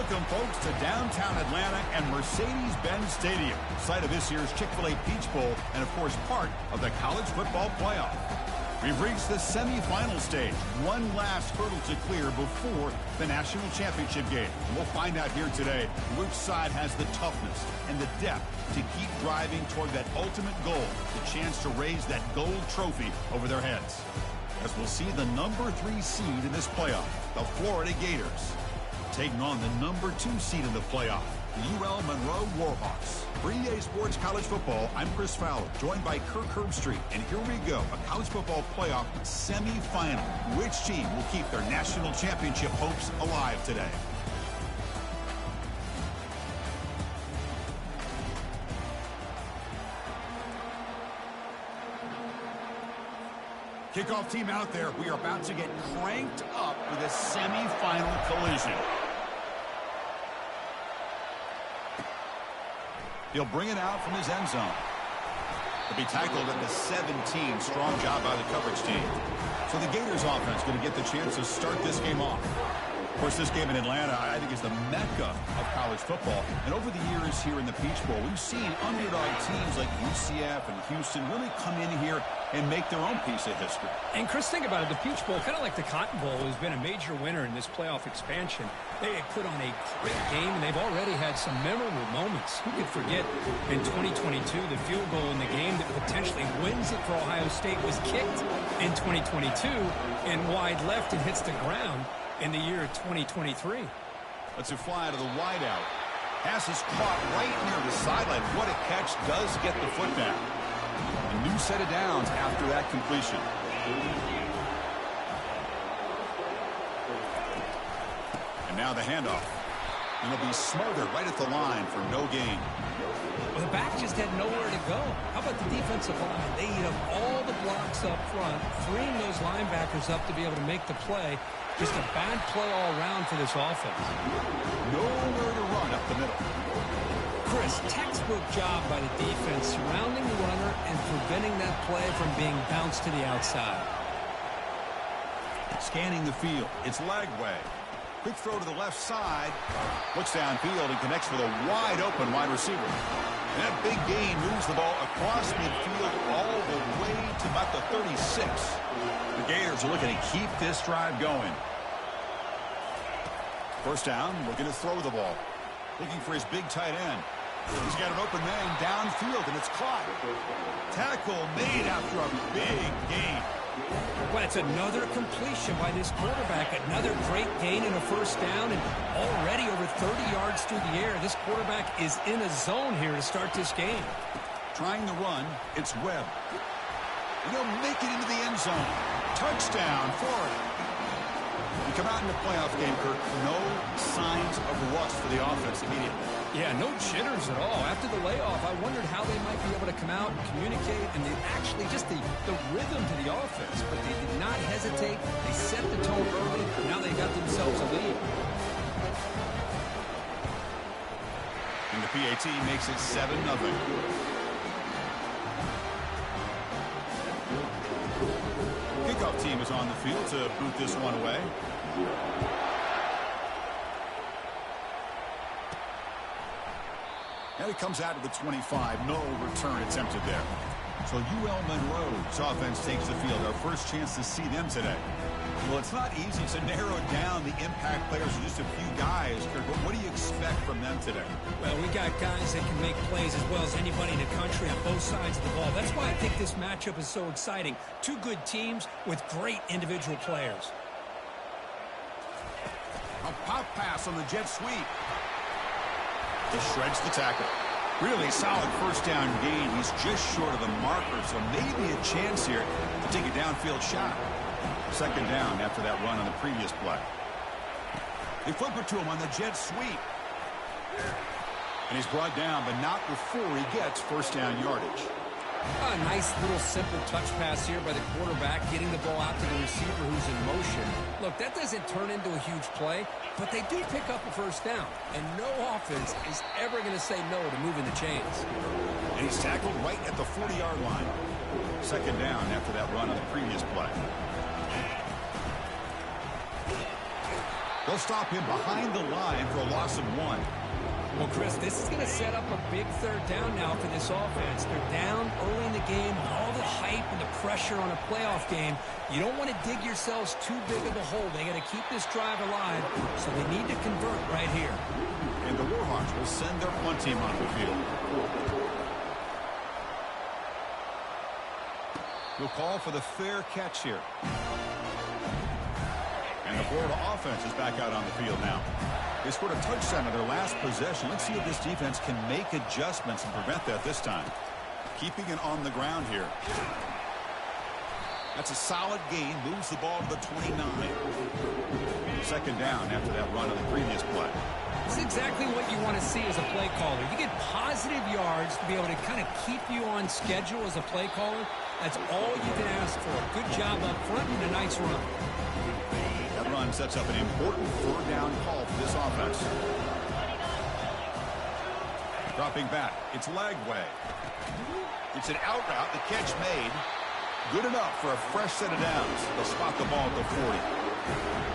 Welcome, folks, to downtown Atlanta and Mercedes-Benz Stadium, site of this year's Chick-fil-A Peach Bowl and, of course, part of the college football playoff. We've reached the semifinal stage, one last hurdle to clear before the national championship game. And we'll find out here today which side has the toughness and the depth to keep driving toward that ultimate goal, the chance to raise that gold trophy over their heads. As we'll see the number 3 seed in this playoff, the Florida Gators, taking on the number 2 seed in the playoff, the ULMonroe Warhawks. For EA Sports College Football, I'm Chris Fowler, joined by Kirk Herbstreit. And here we go, a college football playoff semifinal. Which team will keep their national championship hopes alive today? Kickoff team out there. We are about to get cranked up with a semifinal collision. He'll bring it out from his end zone. He'll be tackled at the 17. Strong job by the coverage team. So the Gators offense going to get the chance to start this game off. Of course, this game in Atlanta, I think, is the mecca of college football. And over the years here in the Peach Bowl, we've seen underdog teams like UCF and Houston really come in here and make their own piece of history. And, Chris, think about it. The Peach Bowl, kind of like the Cotton Bowl, has been a major winner in this playoff expansion. They had put on a great game, and they've already had some memorable moments. Who could forget in 2022 the field goal in the game that potentially wins it for Ohio State was kicked in 2022 and wide left and hits the ground in the year of 2023. Let's fly to the wideout. Pass is caught right near the sideline. What a catch. Does get the foot down. A new set of downs after that completion. And now the handoff. And it'll be smothered right at the line for no gain. Well, the back just had nowhere to go. How about the defensive line? They eat up all the blocks up front, freeing those linebackers up to be able to make the play. Just a bad play all around for this offense. Nowhere to run up the middle. Chris, textbook job by the defense surrounding the runner and preventing that play from being bounced to the outside. Scanning the field. It's leg way. Quick throw to the left side. Looks downfield and connects with a wide open wide receiver. And that big gain moves the ball across midfield all the way to about the 36. The Gators are looking to keep this drive going. First down, looking to throw the ball. Looking for his big tight end. He's got an open man downfield, and it's caught. Tackle made after a big gain. Well, it's another completion by this quarterback. Another great gain in a first down, and already over 30 yards through the air. This quarterback is in a zone here to start this game. Trying the run, it's Webb. And he'll make it into the end zone. Touchdown, Florida. We come out in the playoff game, Kirk. No signs of rust for the offense immediately. Yeah, no jitters at all. After the layoff, I wondered how they might be able to come out and communicate, and they actually just the rhythm to the offense. But they did not hesitate. They set the tone early. Now they got themselves a lead. And the PAT makes it 7-0. Kickoff team is on the field to boot this one away. And it comes out to the 25. No return attempted there. So ULMonroe's offense takes the field. Our first chance to see them today. Well, it's not easy to narrow down the impact players to just a few guys, Kirk, but what do you expect from them today? Well, we got guys that can make plays as well as anybody in the country on both sides of the ball. That's why I think this matchup is so exciting. Two good teams with great individual players. A pop pass on the jet sweep. He shreds the tackle. Really solid first down gain. He's just short of the marker, so maybe a chance here to take a downfield shot. Second down after that run on the previous play. They flip it to him on the jet sweep. And he's brought down, but not before he gets first down yardage. A nice little simple touch pass here by the quarterback, getting the ball out to the receiver who's in motion. Look, that doesn't turn into a huge play, but they do pick up a first down. And no offense is ever going to say no to moving the chains. And he's tackled right at the 40-yard line. Second down after that run on the previous play. They'll stop him behind the line for a loss of 1. Well, Chris, this is going to set up a big third down now for this offense. They're down early in the game, all the hype and the pressure on a playoff game. You don't want to dig yourselves too big of a hole. They got to keep this drive alive, so they need to convert right here. And the Warhawks will send their punt team on the field. He'll call for the fair catch here. And the Florida offense is back out on the field now. They scored a touchdown in their last possession. Let's see if this defense can make adjustments and prevent that this time. Keeping it on the ground here. That's a solid gain. Moves the ball to the 29. Second down after that run on the previous play. This is exactly what you want to see as a play caller. You get positive yards to be able to kind of keep you on schedule as a play caller. That's all you can ask for. Good job up front and a nice run. That run sets up an important third down call for this offense. Dropping back. It's Lagway. It's an out route. The catch made. Good enough for a fresh set of downs. They'll spot the ball at the 40.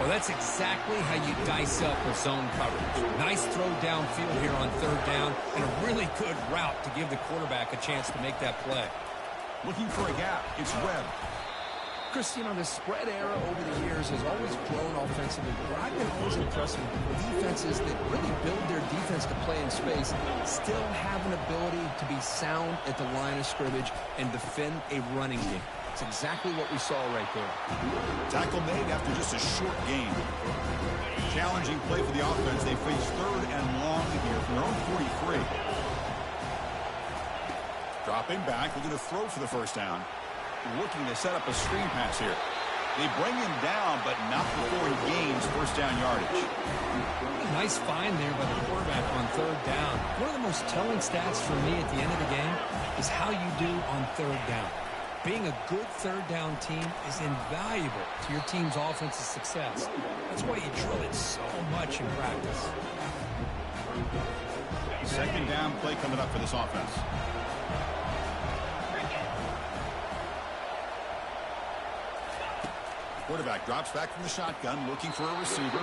Well, that's exactly how you dice up a zone coverage. Nice throw downfield here on third down, and a really good route to give the quarterback a chance to make that play. Looking for a gap. It's Webb. Chris, you know, the spread era over the years has always grown offensively, but I've been always impressed with defenses that really build their defense to play in space, still have an ability to be sound at the line of scrimmage and defend a running game. It's exactly what we saw right there. Tackle made after just a short gain. Challenging play for the offense. They face third and long here from their own 43. Dropping back, looking to throw for the first down. Looking to set up a screen pass here. They bring him down, but not before he gains first down yardage. Nice find there by the quarterback on third down. One of the most telling stats for me at the end of the game is how you do on third down. Being a good third down team is invaluable to your team's offensive success. That's why you drill it so much in practice. Second down play coming up for this offense. Quarterback drops back from the shotgun, looking for a receiver.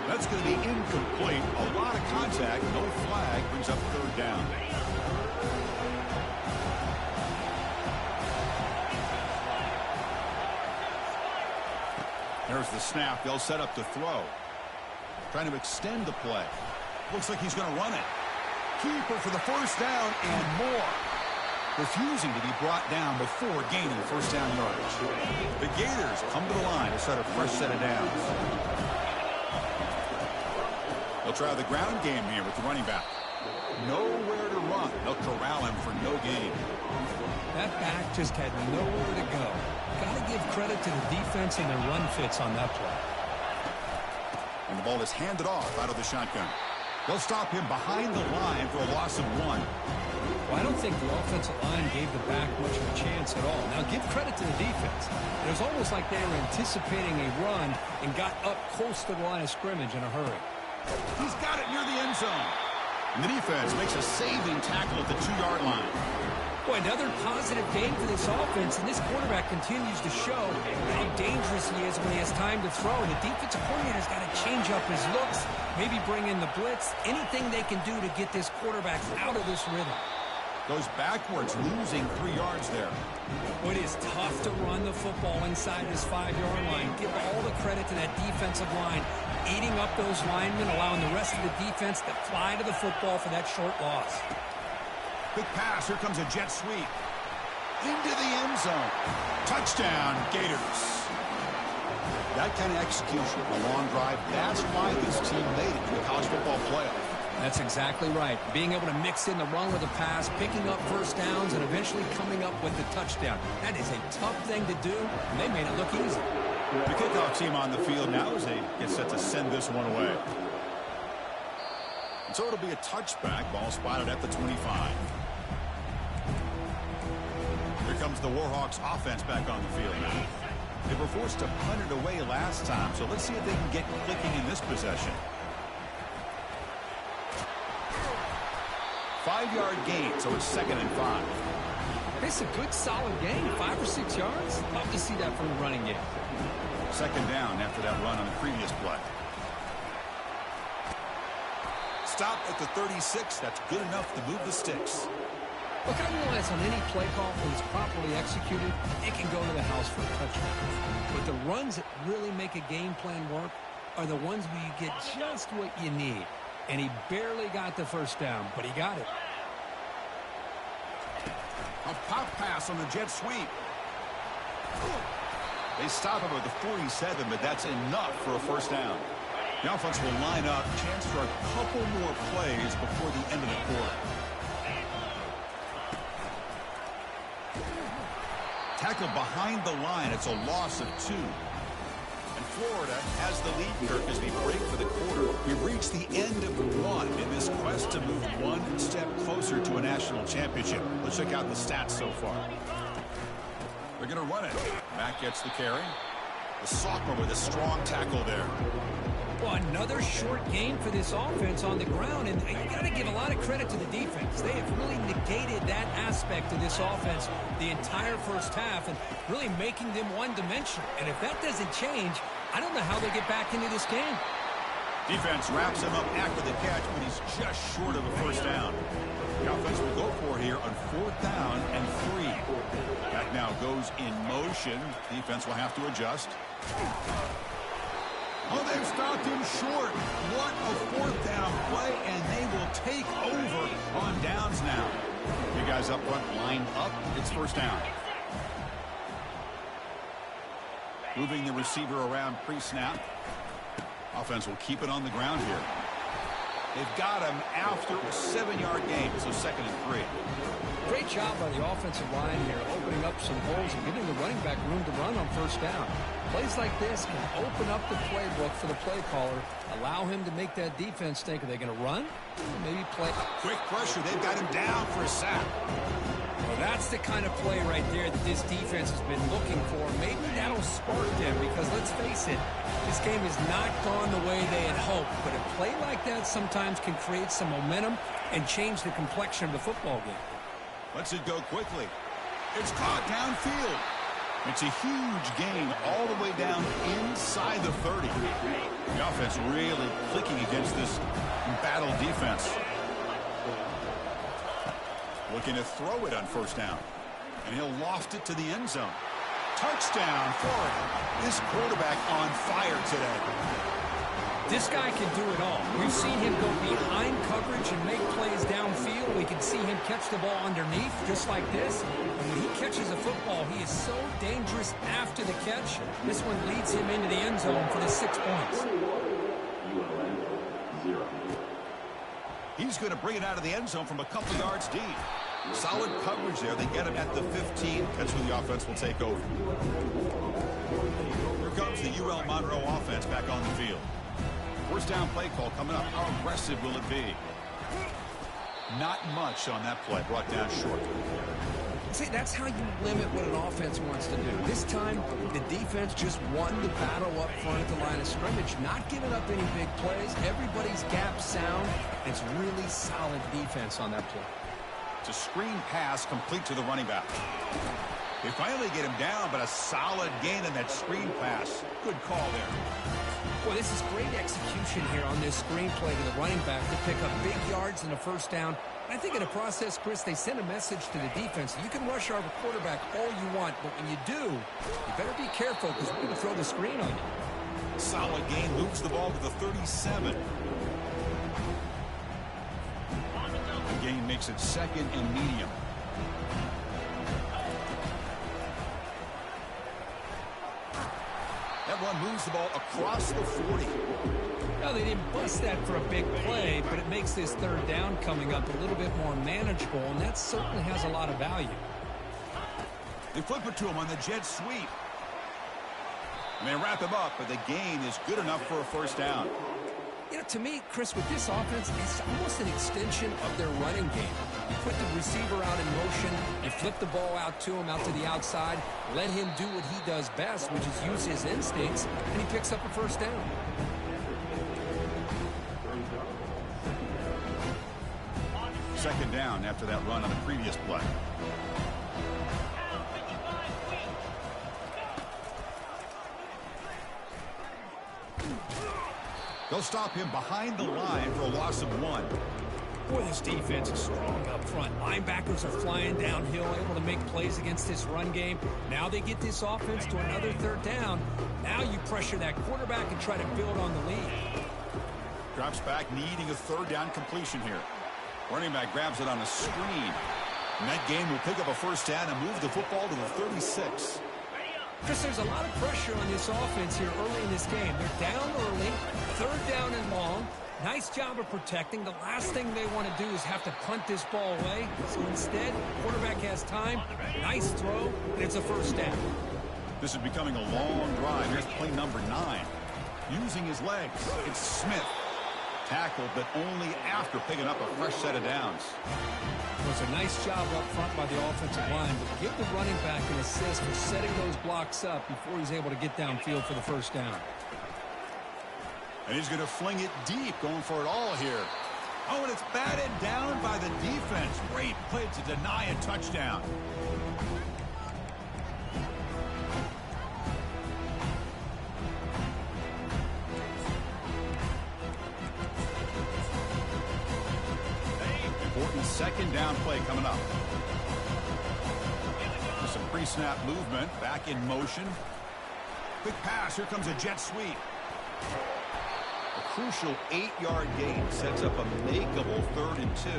That's going to be incomplete. A lot of contact, no flag, brings up third down. There's the snap. They'll set up to throw. Trying to extend the play. Looks like he's going to run it. Keeper for the first down and more. Refusing to be brought down before gaining first down yardage. The Gators come to the line to set a fresh set of downs. They'll try the ground game here with the running back. Nowhere to run. They'll corral him for no gain. That back just had nowhere to go. Got to give credit to the defense and their run fits on that play. And the ball is handed off out of the shotgun. They'll stop him behind the line for a loss of 1. Well, I don't think the offensive line gave the back much of a chance at all. Now, give credit to the defense. It was almost like they were anticipating a run and got up close to the line of scrimmage in a hurry. He's got it near the end zone. And the defense makes a saving tackle at the 2-yard line. Boy, another positive game for this offense, and this quarterback continues to show how dangerous he is when he has time to throw. And the defensive coordinator's got to change up his looks, maybe bring in the blitz, anything they can do to get this quarterback out of this rhythm. Goes backwards, losing 3 yards there. Well, it is tough to run the football inside this 5-yard line. Give all the credit to that defensive line, eating up those linemen, allowing the rest of the defense to fly to the football for that short loss. Big pass. Here comes a jet sweep. Into the end zone. Touchdown, Gators. That kind of execution, a long drive, that's why this team made it to the college football playoff. That's exactly right. Being able to mix in the run with the pass, picking up first downs, and eventually coming up with the touchdown. That is a tough thing to do, and they made it look easy. The kickoff team on the field now as they get set to send this one away. And so it'll be a touchback. Ball spotted at the 25. Here comes the Warhawks offense back on the field now. They were forced to punt it away last time, so let's see if they can get clicking in this possession. 5-yard gain, so it's 2nd and 5. It's a good, solid gain, 5 or 6 yards. Love to see that from the running game. 2nd down after that run on the previous play. stop at the 36. That's good enough to move the sticks. Look, I realize on any play call, when it's properly executed, it can go to the house for a touchdown. But the runs that really make a game plan work are the ones where you get just what you need. And he barely got the first down, but he got it. A pop pass on the jet sweep. They stop him at the 47, but that's enough for a first down. The offense will line up. Chance for a couple more plays before the end of the quarter. Tackle behind the line. It's a loss of 2. And Florida has the lead, Kirk, as we break for the quarter. We've reached the end of 1 in this quest to move 1 step closer to a national championship. Let's check out the stats so far. They're going to run it. Mack gets the carry. The sophomore with a strong tackle there. Well, another short game for this offense on the ground, and you got to give a lot of credit to the defense. They have really negated that aspect of this offense the entire first half and really making them one-dimensional. And if that doesn't change, I don't know how they get back into this game. Defense wraps him up after the catch, but he's just short of a first down. The offense will go for it here on 4th down and 3. That now goes in motion. Defense will have to adjust. Oh, they've stopped him short. What a 4th down play, and they will take over on downs now. You guys up front lined up. It's first down. Moving the receiver around pre-snap. Offense will keep it on the ground here. They've got him after a 7-yard gain, so 2nd and 3. Great job by the offensive line here, opening up some holes and giving the running back room to run on first down. Plays like this can open up the playbook for the play caller, allow him to make that defense think, are they going to run? Maybe play. Quick pressure. They've got him down for a sack. Well, that's the kind of play right there that this defense has been looking for. Maybe that'll spark them because, let's face it, this game has not gone the way they had hoped. But a play like that sometimes can create some momentum and change the complexion of the football game. Lets it go quickly. It's caught downfield. It's a huge gain all the way down inside the 30. The offense really clicking against this embattled defense. Looking to throw it on first down. And he'll loft it to the end zone. Touchdown, Florida. This quarterback on fire today. This guy can do it all. We've seen him go behind coverage and make plays downfield. We can see him catch the ball underneath just like this. And when he catches a football, he is so dangerous after the catch. This one leads him into the end zone for the 6 points. He's going to bring it out of the end zone from a couple yards deep. Solid coverage there. They get him at the 15. That's where the offense will take over. Here comes the ULMonroe offense back on the field. First down play call coming up. How aggressive will it be? Not much on that play. Brought down short. See, that's how you limit what an offense wants to do. This time, the defense just won the battle up front at the line of scrimmage, not giving up any big plays. Everybody's gap sound. It's really solid defense on that play. It's a screen pass complete to the running back. They finally get him down, but a solid gain in that screen pass. Good call there. Well, this is great execution here on this screen play to the running back to pick up big yards and a first down. I think in the process, Chris, they send a message to the defense. You can rush our quarterback all you want, but when you do, you better be careful because we're going to throw the screen on you. Solid gain, moves the ball to the 37. The gain makes it 2nd and medium. That run moves the ball across the 40. Well, they didn't bust that for a big play, but it makes this 3rd down coming up a little bit more manageable, and that certainly has a lot of value. They flip it to him on the jet sweep. And they wrap him up, but the gain is good enough for a first down. You know, to me, Chris, with this offense, it's almost an extension of their running game. You put the receiver out in motion, you flip the ball out to him, out to the outside, let him do what he does best, which is use his instincts, and he picks up a first down. Second down after that run on the previous play. They'll stop him behind the line for a loss of 1. Boy, this defense is strong up front. Linebackers are flying downhill, able to make plays against this run game. Now they get this offense to another 3rd down. Now you pressure that quarterback and try to build on the lead. Drops back, needing a 3rd down completion here. Running back grabs it on a screen. And that game will pick up a 1st down and move the football to the 36. Chris, there's a lot of pressure on this offense here early in this game. They're down early, 3rd down and long. Nice job of protecting. The last thing they want to do is have to punt this ball away. So instead, quarterback has time. Nice throw, and it's a 1st down. This is becoming a long drive. Here's play number 9. Using his legs, it's Smith. Tackled, but only after picking up a fresh set of downs. It was a nice job up front by the offensive line, but give the running back an assist for setting those blocks up before he's able to get downfield for the 1st down. And he's going to fling it deep, going for it all here. Oh, and it's batted down by the defense. Great play to deny a touchdown. Important 2nd down play coming up. Some pre-snap movement, back in motion. Quick pass, here comes a jet sweep. A crucial 8-yard gain sets up a makeable 3rd and 2.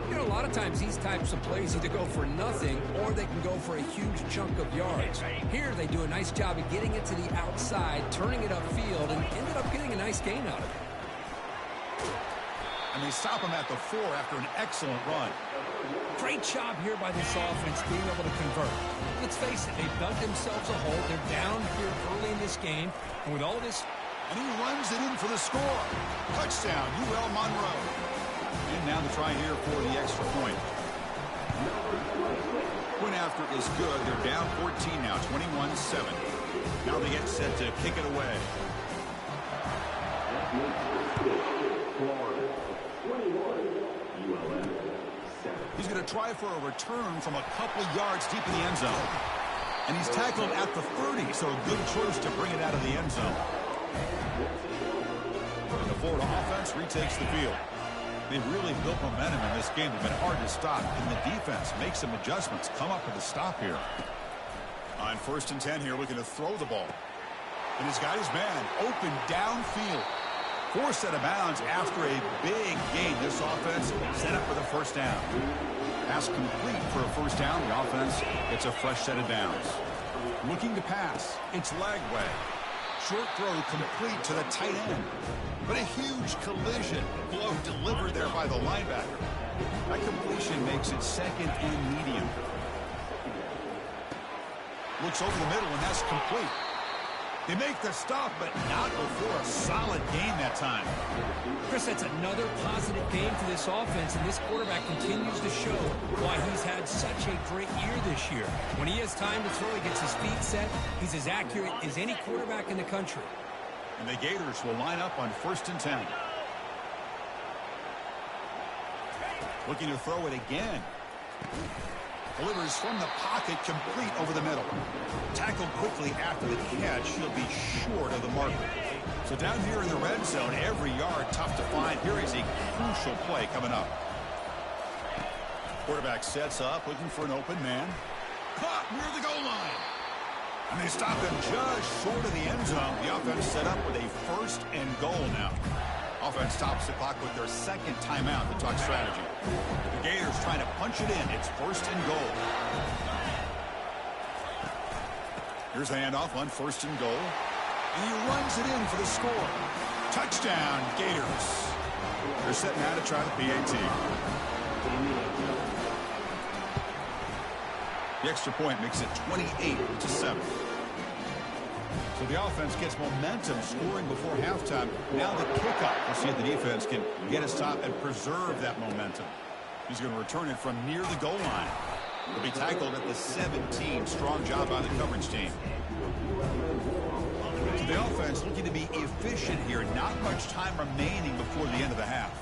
You know, a lot of times these types of plays either go for nothing or they can go for a huge chunk of yards. Here they do a nice job of getting it to the outside, turning it upfield, and ended up getting a nice gain out of it. And they stop him at the 4 after an excellent run. Great job here by this offense being able to convert. Let's face it, they've dug themselves a hole. They're down here early in this game, and with all this... And he runs it in for the score. Touchdown, ULMonroe. And now the try here for the extra point. Point after is good. They're down 14 now, 21-7. Now they get set to kick it away. He's going to try for a return from a couple of yards deep in the end zone. And he's tackled at the 30, so a good choice to bring it out of the end zone. And the Florida offense retakes the field. They've really built momentum in this game. They've been hard to stop. And the defense makes some adjustments, come up with a stop here. On 1st and 10 here, looking to throw the ball. And he's got his man open downfield. 4 set of bounds after a big gain. This offense set up for the 1st down. Pass complete for a 1st down. The offense gets a fresh set of downs. Looking to pass. It's Lagway. Short throw complete to the tight end. But a huge collision blow delivered there by the linebacker. That completion makes it 2nd and medium. Looks over the middle, and that's complete. They make the stop, but not before a solid gain that time. Chris, that's another positive game for this offense, and this quarterback continues to show why he's had such a great year this year. When he has time to throw, he gets his feet set. He's as accurate as any quarterback in the country. And the Gators will line up on 1st and 10. Looking to throw it again. Delivers from the pocket, complete over the middle. Tackled quickly after the catch. He'll be short of the marker. So down here in the red zone, every yard tough to find. Here is a crucial play coming up. Quarterback sets up, looking for an open man. Caught near the goal line. And they stop him just short of the end zone. The offense set up with a 1st and goal now. Offense stops the clock with their 2nd timeout to talk strategy. The Gators trying to punch it in. It's 1st and goal. Here's the handoff on 1st and goal. And he runs it in for the score. Touchdown, Gators. They're setting out to try the PAT. The extra point makes it 28-7. So the offense gets momentum, scoring before halftime. Now the kickoff. We'll see if the defense can get a stop and preserve that momentum. He's going to return it from near the goal line. He'll be tackled at the 17. Strong job by the coverage team. So the offense looking to be efficient here. Not much time remaining before the end of the half.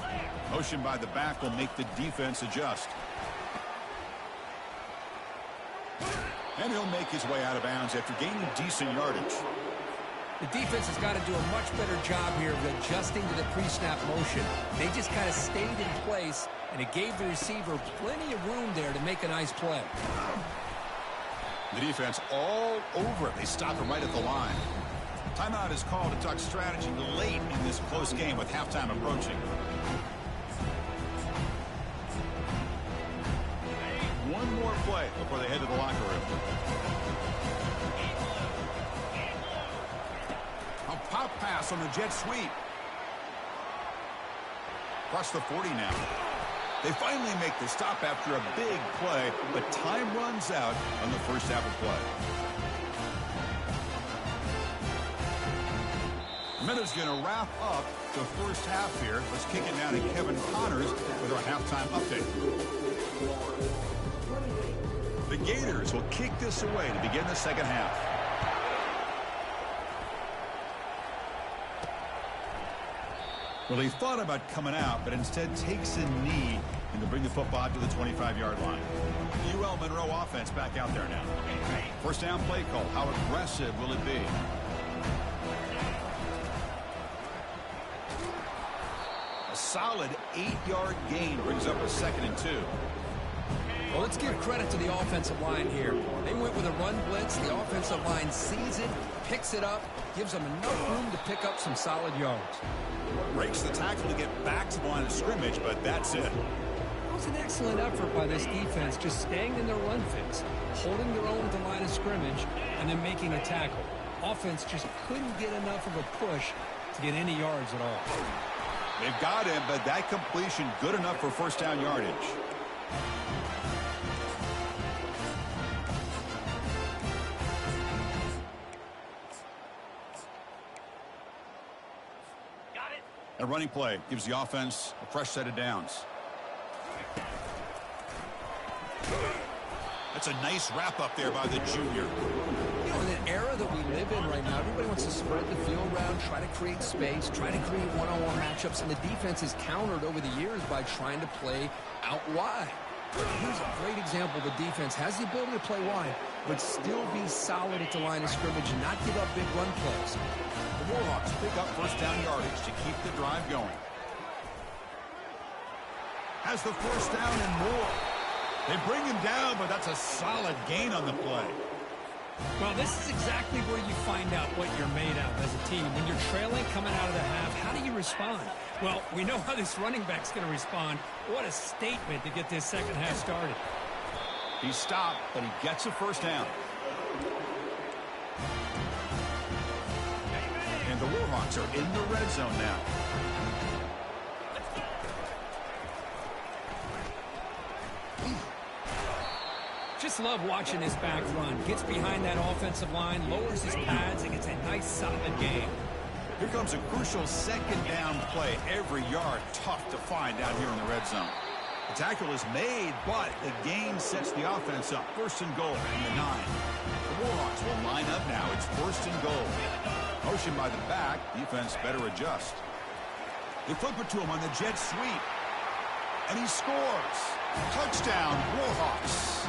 Motion by the back will make the defense adjust. And he'll make his way out of bounds after gaining decent yardage. The defense has got to do a much better job here of adjusting to the pre-snap motion. They just kind of stayed in place, and it gave the receiver plenty of room there to make a nice play. The defense all over it. They stop it right at the line. Timeout is called to talk strategy late in this close game with halftime approaching. One more play before they head to the locker room. A pop pass on the jet sweep. Across the 40 now. They finally make the stop after a big play, but time runs out on the first half of play. Minute's going to wrap up the first half here. Let's kick it down to Kevin Connors with our halftime update. The Gators will kick this away to begin the second half. Well, he thought about coming out, but instead takes a knee and to bring the football to the 25-yard line. ULMonroe offense back out there now. First down play call. How aggressive will it be? A solid 8-yard gain brings up a 2nd and 2. Well, let's give credit to the offensive line here. They went with a run blitz. The offensive line sees it, picks it up, gives them enough room to pick up some solid yards. Breaks the tackle to get back to the line of scrimmage, but that's it. It was an excellent effort by this defense, just staying in their run fits, holding their own at the line of scrimmage, and then making a tackle. Offense just couldn't get enough of a push to get any yards at all. They've got him, but that completion good enough for first down yardage. A running play gives the offense a fresh set of downs. That's a nice wrap up there by the junior. You know, in an era that we live in right now, everybody wants to spread the field around, try to create space, try to create one-on-one matchups, and the defense is countered over the years by trying to play out wide. But here's a great example. The defense has the ability to play wide, but still be solid at the line of scrimmage and not give up big run plays. The Warhawks pick up first down yardage to keep the drive going. Has the first down and more. They bring him down, but that's a solid gain on the play. Well, this is exactly where you find out what you're made of as a team. When you're trailing coming out of the half, how do you respond? Well, we know how this running back's going to respond. What a statement to get this second half started. He stopped, but he gets a first down. And the Warhawks are in the red zone now. Just love watching this back run. Gets behind that offensive line, lowers his pads, and gets a nice solid gain. Here comes a crucial second down play. Every yard tough to find down here in the red zone. The tackle is made, but the gain sets the offense up. First and goal from the 9. The Warhawks will line up now. It's first and goal. Motion by the back. Defense better adjust. They flip it to him on the jet sweep. And he scores. Touchdown, Warhawks.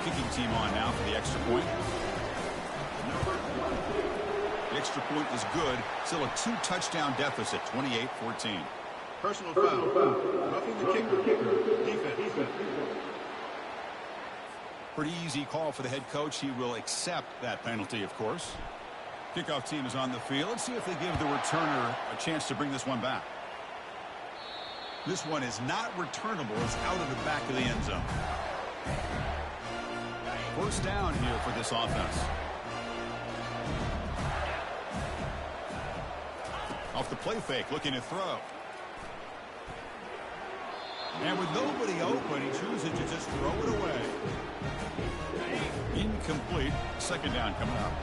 Kicking team on now for the extra point. The extra point is good. Still a 2-touchdown deficit, 28-14. Personal foul. Roughing the kicker. Defense. Pretty easy call for the head coach. He will accept that penalty, of course. Kickoff team is on the field. Let's see if they give the returner a chance to bring this one back. This one is not returnable. It's out of the back of the end zone. First down here for this offense. Off the play fake, looking to throw. And with nobody open, he chooses to just throw it away. Incomplete. Second down coming up.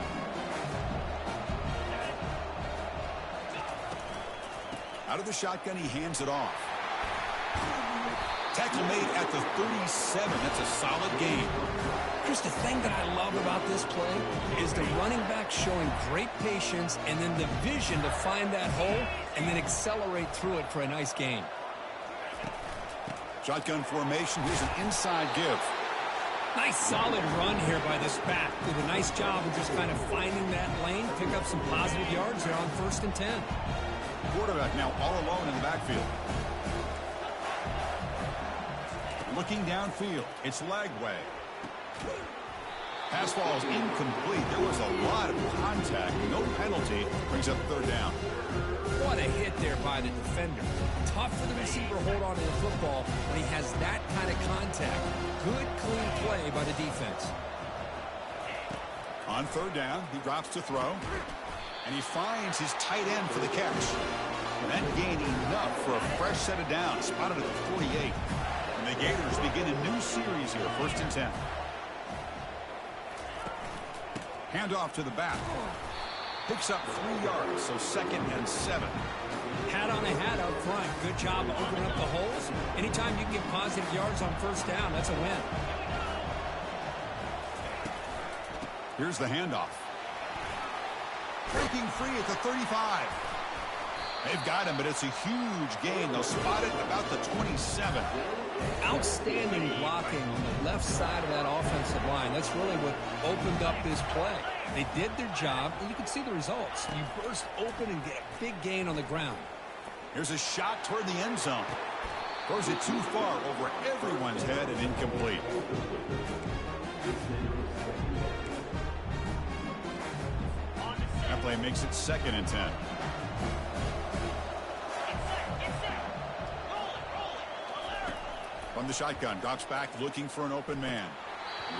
Out of the shotgun, he hands it off. Tackle made at the 37. That's a solid gain. Here's the thing that I love about this play is the running back showing great patience and then the vision to find that hole and then accelerate through it for a nice gain. Shotgun formation. Here's an inside give. Nice solid run here by this back. Did a nice job of just kind of finding that lane, pick up some positive yards there on 1st and 10. Quarterback now all alone in the backfield. Looking downfield, it's Lagway. Pass ball is incomplete. There was a lot of contact. No penalty. Brings up 3rd down. What a hit there by the defender. Tough for the receiver to hold on to the football when he has that kind of contact. Good, clean play by the defense. On 3rd down, he drops to throw. And he finds his tight end for the catch. And that gained enough for a fresh set of downs. Spotted at the 48. And the Gators begin a new series here. 1st and 10. Handoff to the back. Picks up 3 yards, so 2nd and 7. Hat on a hat up front. Good job opening up the holes. Anytime you can get positive yards on 1st down, that's a win. Here's the handoff. Breaking free at the 35. They've got him, but it's a huge gain. They'll spot it about the 27. Outstanding blocking on the left side of that offensive line. That's really what opened up this play. They did their job, and you can see the results. You burst open and get a big gain on the ground. Here's a shot toward the end zone. Throws it too far over everyone's head and incomplete. That play makes it 2nd and 10. From the shotgun, drops back looking for an open man.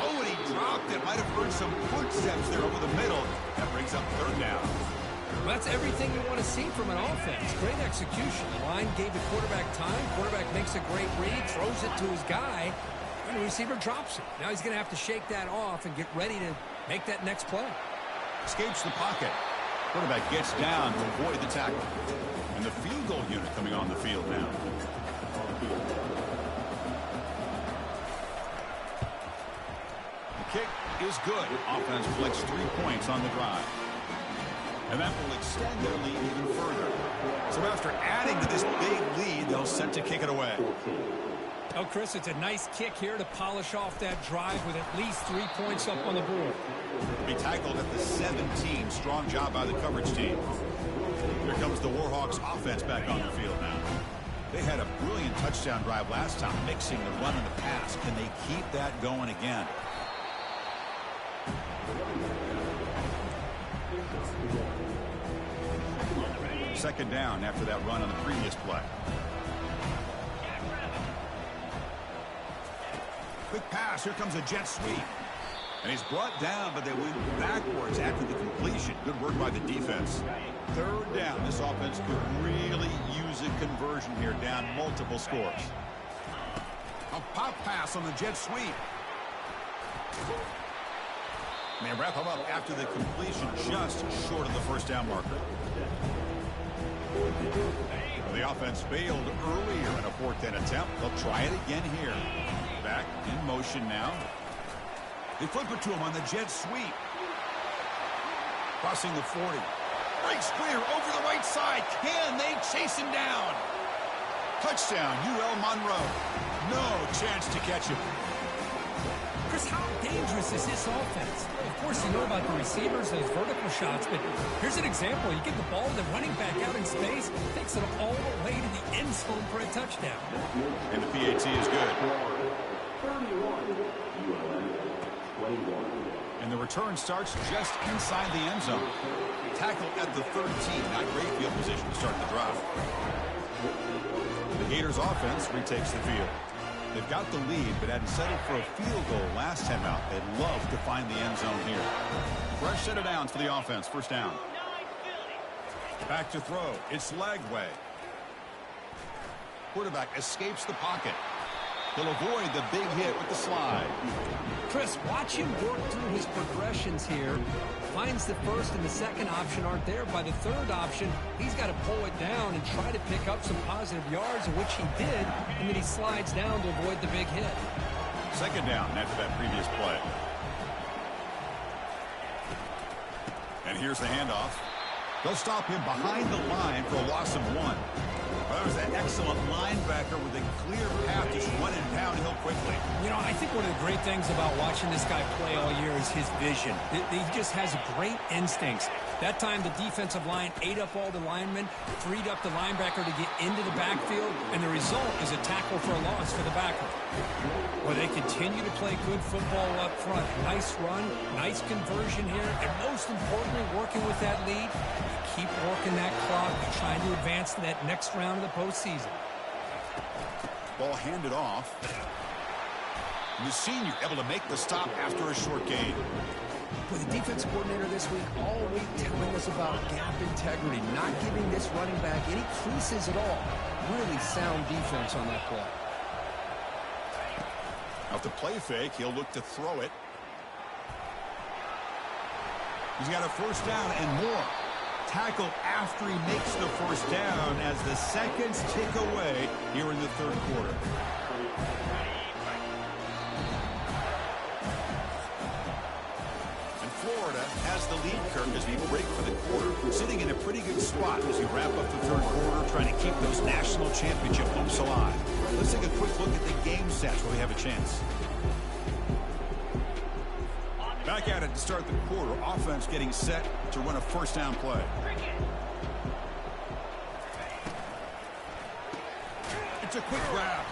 Oh, and he dropped it. Might have heard some footsteps there over the middle. That brings up 3rd down. Well, that's everything you want to see from an offense. Great execution. The line gave the quarterback time. Quarterback makes a great read, throws it to his guy, and the receiver drops it. Now he's going to have to shake that off and get ready to make that next play. Escapes the pocket. Quarterback gets down to avoid the tackle. And the field goal unit coming on the field now. Kick is good. Offense collects 3 points on the drive. And that will extend their lead even further. So after adding to this big lead, they'll set to kick it away. Oh, Chris, it's a nice kick here to polish off that drive with at least 3 points up on the board. Be tackled at the 17. Strong job by the coverage team. Here comes the Warhawks offense back on the field now. They had a brilliant touchdown drive last time, mixing the run and the pass. Can they keep that going again? 2nd down after that run on the previous play. Quick pass. Here comes a jet sweep. And he's brought down, but they went backwards after the completion. Good work by the defense. 3rd down. This offense could really use a conversion here, down multiple scores. A pop pass on the jet sweep. And they wrap him up after the completion, just short of the 1st down marker. The offense failed earlier in a 4th down attempt. They'll try it again here. Back in motion now. They flip it to him on the jet sweep. Crossing the 40. Breaks clear over the right side. Can they chase him down? Touchdown, ULMonroe. No chance to catch him. Chris, how dangerous is this offense? Of course, you know about the receivers, those vertical shots, but here's an example. You get the ball, the running back out in space, takes it all the way to the end zone for a touchdown. And the PAT is good. And the return starts just inside the end zone. Tackle at the 13. Not great field position to start the drive. The Gators offense retakes the field. They've got the lead, but hadn't settled for a field goal last time out. They'd love to find the end zone here. Fresh set of downs for the offense. 1st down. Back to throw. It's Lagway. Quarterback escapes the pocket. He'll avoid the big hit with the slide. Chris, watch him work through his progressions here. Finds the 1st and the 2nd option aren't there. By the 3rd option, he's got to pull it down and try to pick up some positive yards, which he did, and then he slides down to avoid the big hit. 2nd down after that previous play. And here's the handoff. They'll stop him behind the line for a loss of 1. That was an excellent linebacker with a clear path just running downhill quickly. You know, I think one of the great things about watching this guy play all year is his vision. He just has great instincts. That time, the defensive line ate up all the linemen, freed up the linebacker to get into the backfield, and the result is a tackle for a loss for the backer. Well, they continue to play good football up front. Nice run, nice conversion here, and most importantly, working with that lead, keep working that clock, trying to advance to that next round of the postseason. Ball handed off. The senior able to make the stop after a short gain. With the defense coordinator this week all week telling us about gap integrity, not giving this running back any creases at all. Really sound defense on that play. Off the play fake, he'll look to throw it. He's got a first down and more. Tackle after he makes the first down as the seconds tick away here in the third quarter. Florida has the lead, Kirk, as we break for the quarter, sitting in a pretty good spot as we wrap up the third quarter, trying to keep those national championship hopes alive. Let's take a quick look at the game stats where we have a chance. Back at it to start the quarter. Offense getting set to run a first down play. It's a quick grab.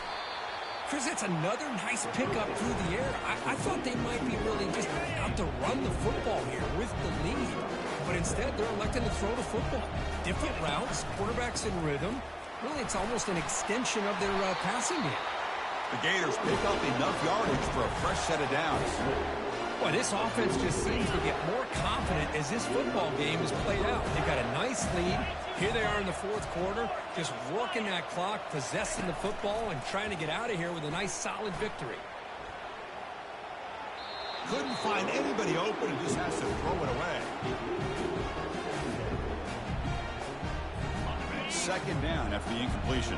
Chris, it's another nice pickup through the air. I thought they might be really just out to run the football here with the lead. But instead, they're electing to throw the football. Different routes, quarterbacks in rhythm. Really, it's almost an extension of their passing game. The Gators pick up enough yardage for a fresh set of downs. Boy, this offense just seems to get more confident as this football game is played out. They've got a nice lead. Here they are in the fourth quarter, just working that clock, possessing the football, and trying to get out of here with a nice, solid victory. Couldn't find anybody open and just has to throw it away. Second down after the incompletion.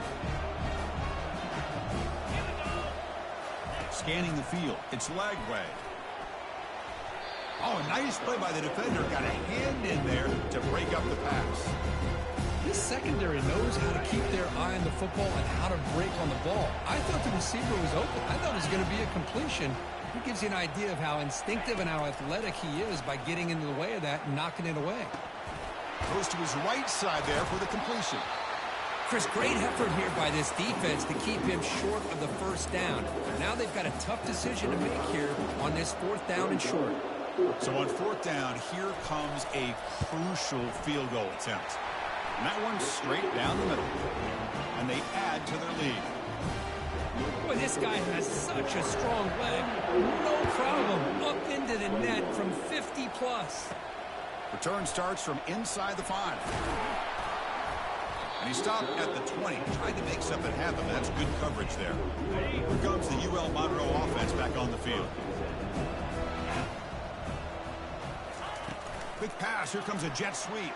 Scanning the field. It's Lagway. Oh, a nice play by the defender. Got a hand in there to break up the pass. This secondary knows how to keep their eye on the football and how to break on the ball. I thought the receiver was open. I thought it was going to be a completion. It gives you an idea of how instinctive and how athletic he is by getting into the way of that and knocking it away. Goes to his right side there for the completion. Chris, great effort here by this defense to keep him short of the first down. Now they've got a tough decision to make here on this fourth down and short. So on fourth down, here comes a crucial field goal attempt. And that one's straight down the middle. And they add to their lead. Boy, this guy has such a strong leg. No problem. Up into the net from 50 plus. Return starts from inside the 5. And he stopped at the 20, trying to make something happen. That's good coverage there. Here comes the ULMonroe offense back on the field. Quick pass. Here comes a jet sweep.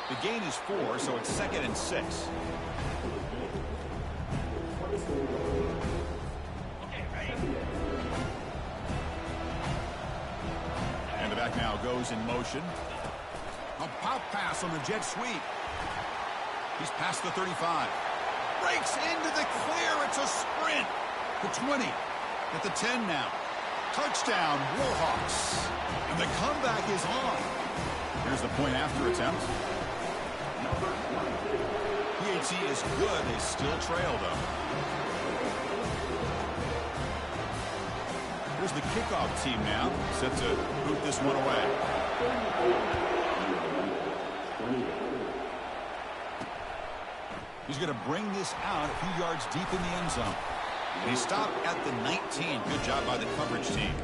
The gain is 4, so it's 2nd and 6. And the back now goes in motion. A pop pass on the jet sweep. He's past the 35. Breaks into the clear. It's a sprint. The 20. At the 10 now. Touchdown, Warhawks. And the comeback is on. Here's the point after attempt. PAT is good. They still trail, though. Here's the kickoff team now. Set to boot this one away. He's going to bring this out a few yards deep in the end zone. And he stopped at the 19. Good job by the coverage team.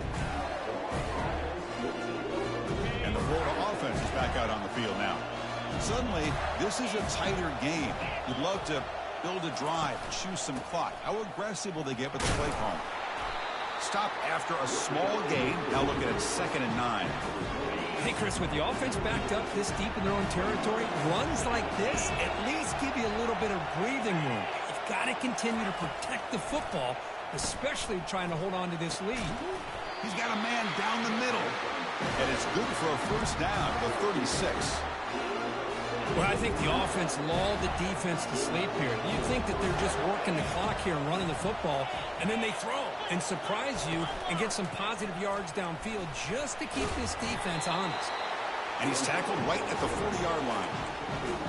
And the Florida offense is back out on the field now. Suddenly, this is a tighter game. You'd love to build a drive, choose some clock. How aggressive will they get with the play call? Stop after a small gain. Now looking at 2nd and 9. Hey, Chris, with the offense backed up this deep in their own territory, runs like this at least give you a little bit of breathing room. You've got to continue to protect the football, especially trying to hold on to this lead. He's got a man down the middle. And it's good for a first down at the 36. Well, I think the offense lulled the defense to sleep here. You think that they're just working the clock here and running the football, and then they throw and surprise you and get some positive yards downfield just to keep this defense honest. And he's tackled right at the 40-yard line.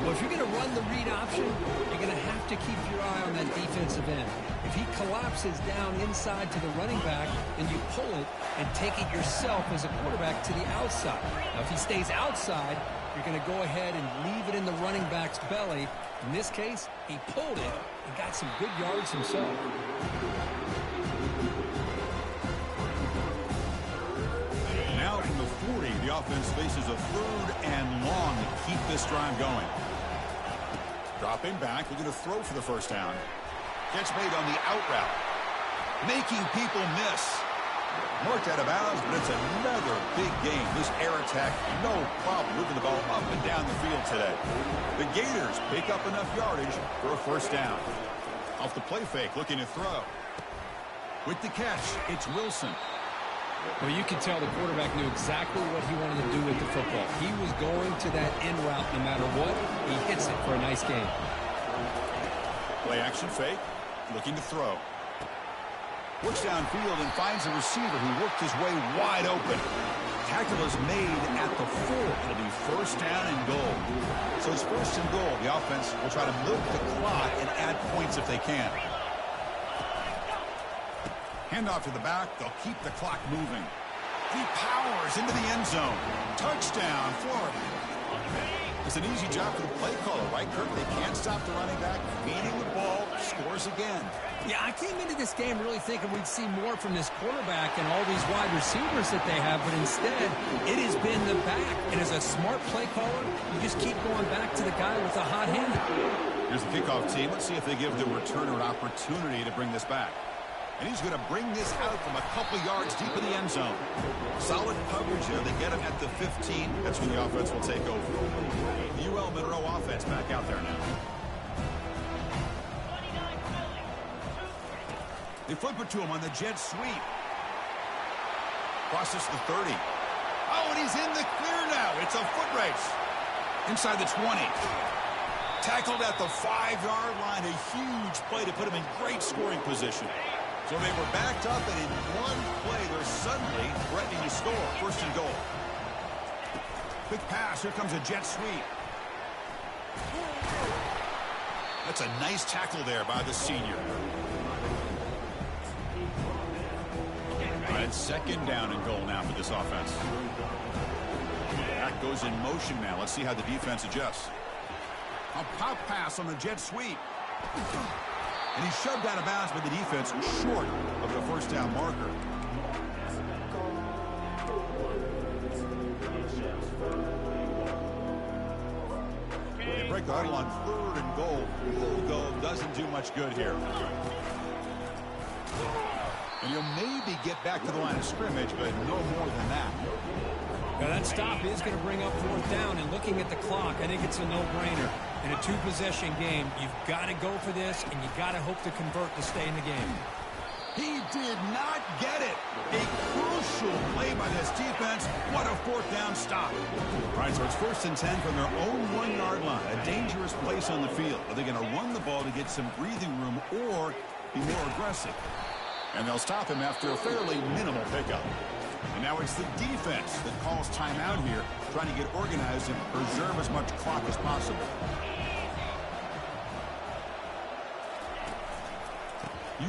Well, if you're going to run the read option, you're going to have to keep your eye on that defensive end. If he collapses down inside to the running back, then you pull it and take it yourself as a quarterback to the outside. Now, if he stays outside, you're going to go ahead and leave it in the running back's belly. In this case, he pulled it and got some good yards himself. Now from the 40, the offense faces a 3rd and long to keep this drive going. Dropping back, looking to throw for the first down. Catch made on the out route. Making people miss. Marked out of bounds, but it's another big game. This air attack, no problem moving the ball up and down the field today. The Gators pick up enough yardage for a first down. Off the play fake, looking to throw. With the catch, it's Wilson. Well, you can tell the quarterback knew exactly what he wanted to do with the football. He was going to that end route no matter what. He hits it for a nice game. Play action fake, looking to throw. Works downfield and finds a receiver who worked his way wide open. Tackle is made at the 4. It'll be first down and goal. So it's first and goal. The offense will try to milk the clock and add points if they can. Handoff to the back. They'll keep the clock moving. He powers into the end zone. Touchdown, Florida. It's an easy job for the play caller, right, Kirk? They can't stop the running back. Feeding the ball, scores again. Yeah, I came into this game really thinking we'd see more from this quarterback and all these wide receivers that they have, but instead, it has been the back. And as a smart play caller, you just keep going back to the guy with the hot hand. Here's the kickoff team. Let's see if they give the returner an opportunity to bring this back. And he's going to bring this out from a couple yards deep in the end zone. Solid coverage here. They get him at the 15. That's when the offense will take over. The ULMonroe offense back out there now. They flip it to him on the jet sweep. Crosses the 30. Oh, and he's in the clear now. It's a foot race. Inside the 20. Tackled at the 5-yard line. A huge play to put him in great scoring position. So they were backed up, and in one play, they're suddenly threatening to score. First and goal. Quick pass. Here comes a jet sweep. That's a nice tackle there by the senior. All right, second down and goal now for this offense. That goes in motion now. Let's see how the defense adjusts. A pop pass on the jet sweep. And he's shoved out of bounds by the defense short of the first down marker. They break the huddle on 3rd and goal. Field goal doesn't do much good here. And you'll maybe get back to the line of scrimmage, but no more than that. Now that stop is going to bring up 4th down, and looking at the clock, I think it's a no-brainer. In a 2-possession game, you've got to go for this, and you got to hope to convert to stay in the game. He did not get it. A crucial play by this defense. What a 4th down stop. All right, so it's 1st and 10 from their own 1-yard line. A dangerous place on the field. Are they going to run the ball to get some breathing room or be more aggressive? And they'll stop him after a fairly minimal pickup. And now it's the defense that calls timeout here, trying to get organized and preserve as much clock as possible.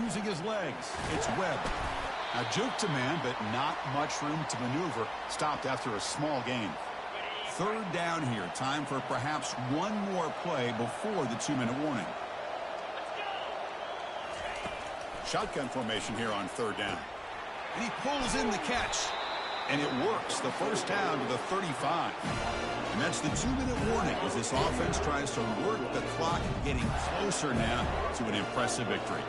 Using his legs, it's Webb. Now juke to man, but not much room to maneuver. Stopped after a small gain. 3rd down here. Time for perhaps one more play before the 2-minute warning. Shotgun formation here on 3rd down. And he pulls in the catch. And it works. The first down to the 35. And that's the 2-minute warning as this offense tries to work the clock, getting closer now to an impressive victory.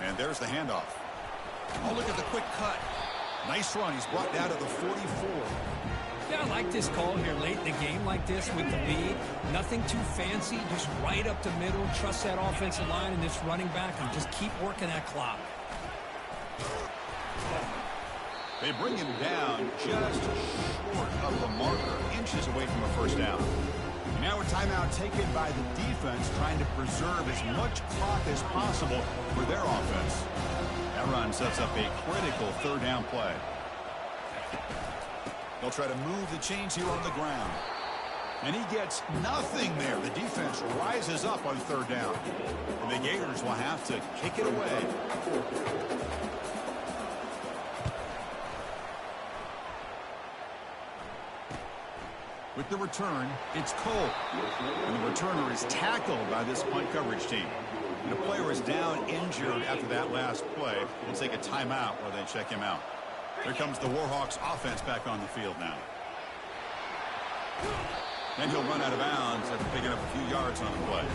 And there's the handoff. Oh, look at the quick cut. Nice run. He's brought down to the 44. Yeah, I like this call here late in the game like this with the lead. Nothing too fancy, just right up the middle. Trust that offensive line and this running back and just keep working that clock. They bring him down just short of the marker, inches away from a first down. And now a timeout taken by the defense, trying to preserve as much clock as possible for their offense. That run sets up a critical third down play. They'll try to move the chains here on the ground. And he gets nothing there. The defense rises up on third down. And the Gators will have to kick it away. With the return, it's Cole. And the returner is tackled by this punt coverage team. And the player is down injured after that last play. We'll take a timeout while they check him out. Here comes the Warhawks offense back on the field now. Then he'll run out of bounds after picking up a few yards on the play.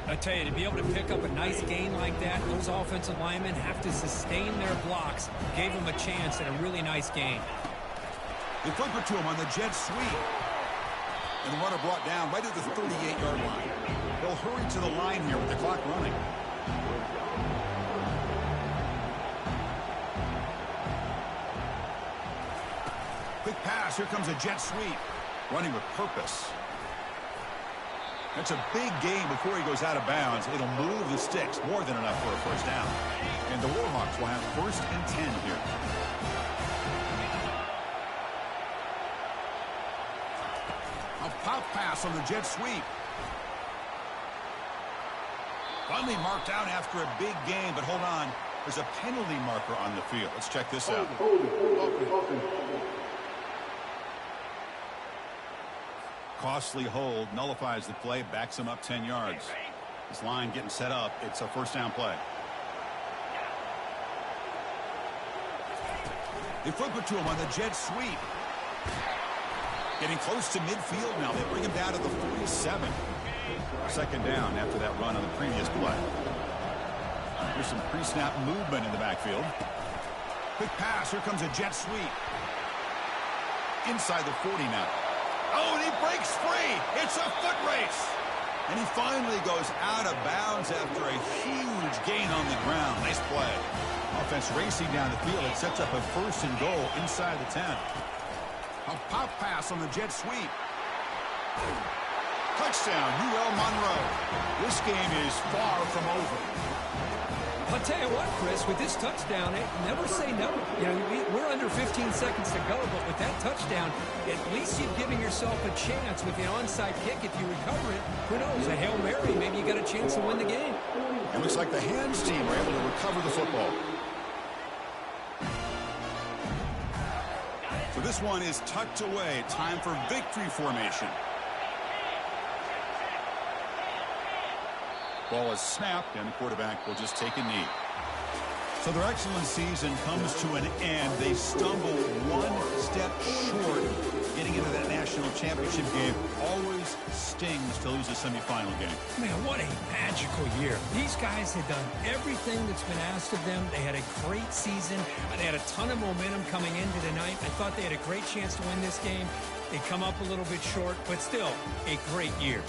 I tell you, to be able to pick up a nice gain like that, those offensive linemen have to sustain their blocks. Gave him a chance at a really nice gain. They flip it to him on the jet sweep. And the runner brought down right at the 38-yard line. They'll hurry to the line here with the clock running. Quick pass. Here comes a jet sweep. Running with purpose. That's a big gain before he goes out of bounds. It'll move the sticks. More than enough for a first down. And the Warhawks will have 1st and 10 here. A pop pass on the jet sweep. Finally marked out after a big gain, but hold on. There's a penalty marker on the field. Let's check this out. Costly hold, nullifies the play, backs him up 10 yards. This line getting set up. It's a first down play. They flip it to him on the jet sweep. Getting close to midfield now. They bring him down to the 47. 2nd down after that run on the previous play. There's some pre-snap movement in the backfield. Quick pass. Here comes a jet sweep. Inside the 40 now. Oh, and he breaks free. It's a foot race. And he finally goes out of bounds after a huge gain on the ground. Nice play. Offense racing down the field. It sets up a 1st and goal inside the 10. A pop pass on the jet sweep. Touchdown, ULMonroe. This game is far from over. I'll tell you what, Chris, with this touchdown, never say never. You know, we're under 15 seconds to go, but with that touchdown, at least you're giving yourself a chance with the onside kick. If you recover it, who knows, a Hail Mary, maybe you got a chance to win the game. It looks like the hands team were able to recover the football. So this one is tucked away. Time for victory formation. Ball is snapped, and the quarterback will just take a knee. So their excellent season comes to an end. They stumble one step short getting into that national championship game. Always stings to lose a semifinal game. Man, what a magical year. These guys had done everything that's been asked of them. They had a great season. They had a ton of momentum coming into tonight. I thought they had a great chance to win this game. They come up a little bit short, but still a great year.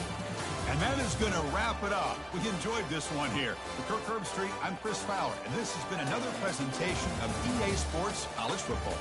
And that is going to wrap it up. We enjoyed this one here. For Kirk Herbstreit, I'm Chris Fowler, and this has been another presentation of EA Sports College Football.